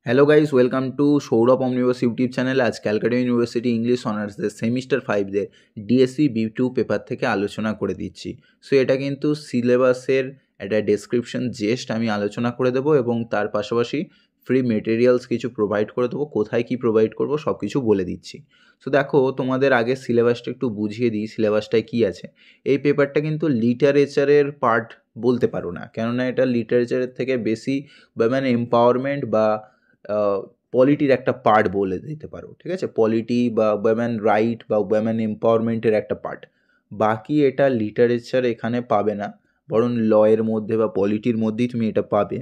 Hello guys, welcome to Sourav omniverse YouTube channel. আজ Calcutta university English অনার্সদের semester 5-দের DSC B two paper থেকে আলোচনা করে দিচ্ছি। সো এটা কিন্তু সিলেবাসের একটা ডেসক্রিপশন জাস্ট আমি আলোচনা করে দেবো এবং তার পাশাপাশি ফ্রি মেটেরিয়ালস কিছু প্রোভাইড করে দেবো। কোথায় কি প্রোভাইড করবো সব কিছু বলে দিচ্ছি। সো দেখো, তোমাদের আগে সিলেবাসটা একটু বুঝিয়ে দিই, সিলেবাসটায় কী আছে। এই পেপারটা কিন্তু লিটারেচারের পার্ট বলতে পারো না, কেননা এটা লিটারেচারের থেকে বেশি মানে এম্পাওয়ারমেন্ট বা পলিটির একটা পার্ট বলে দিতে পারো, ঠিক আছে। পলিটি বা ওমেন রাইট বা ওমেন এম্পাওয়ারমেন্টের একটা পার্ট। বাকি এটা লিটারেচার এখানে পাবে না, বরং লয়ের মধ্যে বা পলিটির মধ্যেই তুমি এটা পাবে।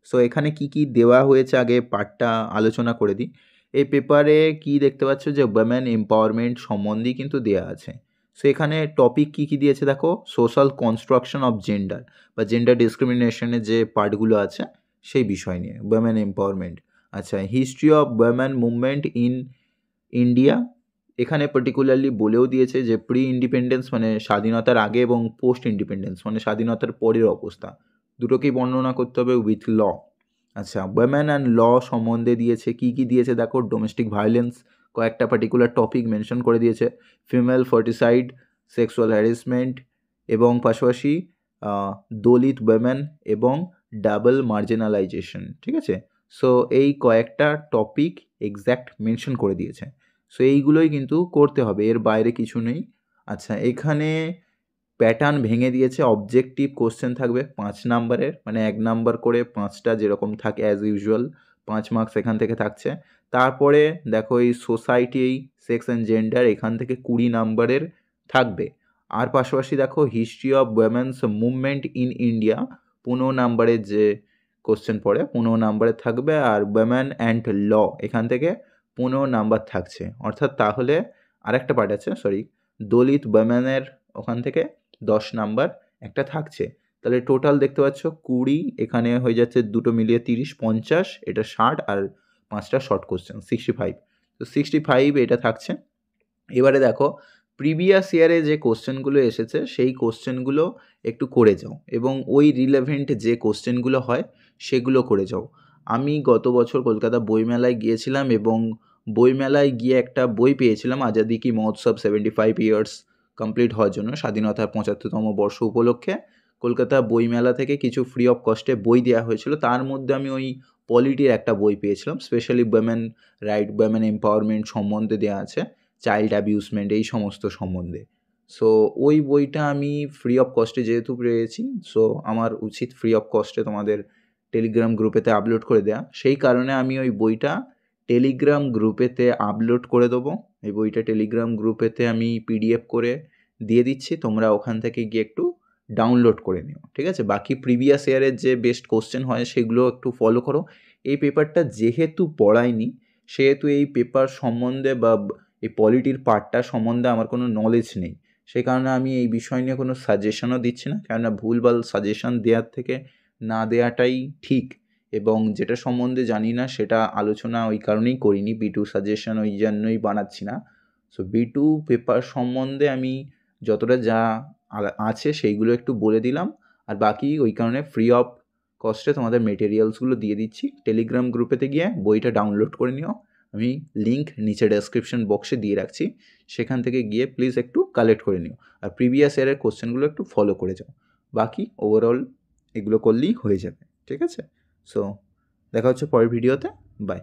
সো এখানে কি কি দেওয়া হয়েছে আগে পার্টটা আলোচনা করে দিই। এই পেপারে কি দেখতে পাচ্ছ যে ওমেন এম্পাওয়ারমেন্ট সম্বন্ধেই কিন্তু দেওয়া আছে। সো এখানে টপিক কি কি দিয়েছে দেখো, সোশ্যাল কনস্ট্রাকশন অফ জেন্ডার বা জেন্ডার ডিসক্রিমিনেশনের যে পার্টগুলো আছে সেই বিষয় নিয়ে ওমেন এম্পাওয়ারমেন্ট। আচ্ছা, history of women movement in India, এখানে পার্টিকুলারলি বলেও দিয়েছে যে প্রি ইন্ডিপেন্ডেন্স মানে স্বাধীনতার আগে এবং পোস্ট ইন্ডিপেন্ডেন্স মানে স্বাধীনতার পরের অবস্থা, দুটোকেই বর্ণনা করতে হবে উইথ ল। আচ্ছা, ওমেন অ্যান্ড ল সম্বন্ধে দিয়েছে, কি কি দিয়েছে দেখো। ডোমেস্টিক ভায়োলেন্স কয়েকটা পার্টিকুলার টপিক মেনশন করে দিয়েছে, ফিমেল ফার্টিসাইড, সেক্সুয়াল হ্যারাসমেন্ট এবং পাশাপাশি দলিত ওমেন এবং ডাবল মার্জিনালাইজেশন, ঠিক আছে। সো এই কয়েকটা টপিক এক্স্যাক্ট মেনশন করে দিয়েছে। সো এইগুলোই কিন্তু করতে হবে, এর বাইরে কিছু নেই। আচ্ছা, এখানে প্যাটার্ন ভেঙে দিয়েছে, অবজেক্টিভ কোশ্চেন থাকবে 5 নাম্বারের, মানে 1 নাম্বার করে 5টা যেরকম থাকে অ্যাজ ইউজুয়াল, 5 মার্কস এখান থেকে থাকছে। তারপরে দেখো এই সোসাইটি, সেক্স অ্যান্ড জেন্ডার, এখান থেকে 20 নাম্বারের থাকবে। আর পাশাপাশি দেখো history of women's movement in India, 15 নাম্বারের যে কোশ্চেন পড়ে 15 নাম্বারে থাকবে। আর উইমেন অ্যান্ড ল এখান থেকে 15 নাম্বার থাকছে, অর্থাৎ তাহলে আরেকটা পার্ট আছে, সরি, দলিত উইমেনের ওখান থেকে 10 নাম্বার একটা থাকছে। তাহলে টোটাল দেখতে পাচ্ছ 20, এখানে হয়ে যাচ্ছে দুটো মিলিয়ে 30, 50, এটা 60 আর 5টা শর্ট কোশ্চেন 65। তো 65 এটা থাকছে। এবারে দেখো প্রিভিয়াস ইয়ারে যে কোশ্চেনগুলো এসেছে সেই কোশ্চেনগুলো একটু করে যাও এবং ওই রিলেভেন্ট যে কোশ্চেনগুলো হয় সেগুলো করে যাও। আমি গত বছর কলকাতা বইমেলায় গিয়েছিলাম এবং বইমেলায় গিয়ে একটা বই পেয়েছিলাম, আজাদি কি মহোৎসব 75 ইয়ার্স কমপ্লিট হওয়ার জন্য, স্বাধীনতার 75তম বর্ষ উপলক্ষে কলকাতা বইমেলা থেকে কিছু ফ্রি অফ কস্টে বই দেওয়া হয়েছিল। তার মধ্যে আমি ওই পলিটির একটা বই পেয়েছিলাম, specially women right, women empowerment সম্বন্ধে দেওয়া আছে, চাইল্ড অ্যাবিউসমেন্ট এই সমস্ত সম্বন্ধে। সো ওই বইটা আমি ফ্রি অফ কস্টে যেহেতু পেয়েছি, সো আমার উচিত ফ্রি অফ কস্টে তোমাদের টেলিগ্রাম গ্রুপেতে আপলোড করে দেওয়া। সেই কারণে আমি ওই বইটা টেলিগ্রাম গ্রুপেতে আপলোড করে দেবো। এই বইটা টেলিগ্রাম গ্রুপেতে আমি পিডিএফ করে দিয়ে দিচ্ছি, তোমরা ওখান থেকে গিয়ে একটু ডাউনলোড করে নিও, ঠিক আছে। বাকি প্রিভিয়াস ইয়ারের যে বেস্ট কোশ্চেন হয় সেগুলো একটু ফলো করো। এই পেপারটা যেহেতু পড়াইনি সেহেতু এই পেপার সম্বন্ধে বা এই পলিটির পার্টটা সম্বন্ধে আমার কোনো নলেজ নেই, সেই কারণে আমি এই বিষয় নিয়ে কোনো সাজেশনও দিচ্ছি না, কেননা ভুলভাল সাজেশন দেওয়ার থেকে না দেওয়াটাই ঠিক। এবং যেটা সম্বন্ধে জানি না সেটা আলোচনা ওই কারণেই করিনি, বি2 সাজেশন ওই জন্যই বানাচ্ছি না। সো বি2 পেপার সম্বন্ধে আমি যতটা যা আছে সেইগুলো একটু বলে দিলাম, আর বাকি ওই কারণে ফ্রি অফ কস্টে তোমাদের মেটেরিয়ালসগুলো দিয়ে দিচ্ছি। টেলিগ্রাম গ্রুপেতে গিয়ে বইটা ডাউনলোড করে নিও, আমি লিঙ্ক নিচে ডেসক্রিপশন বক্সে দিয়ে রাখছি, সেখান থেকে গিয়ে প্লিজ একটু কালেক্ট করে নিও। আর প্রিভিয়াস ইয়ারের কোশ্চেনগুলো একটু ফলো করে যাও, বাকি ওভারঅল এগুলো করলেই হয়ে যাবে, ঠিক আছে। সো দেখা হচ্ছে পরের ভিডিওতে, বাই।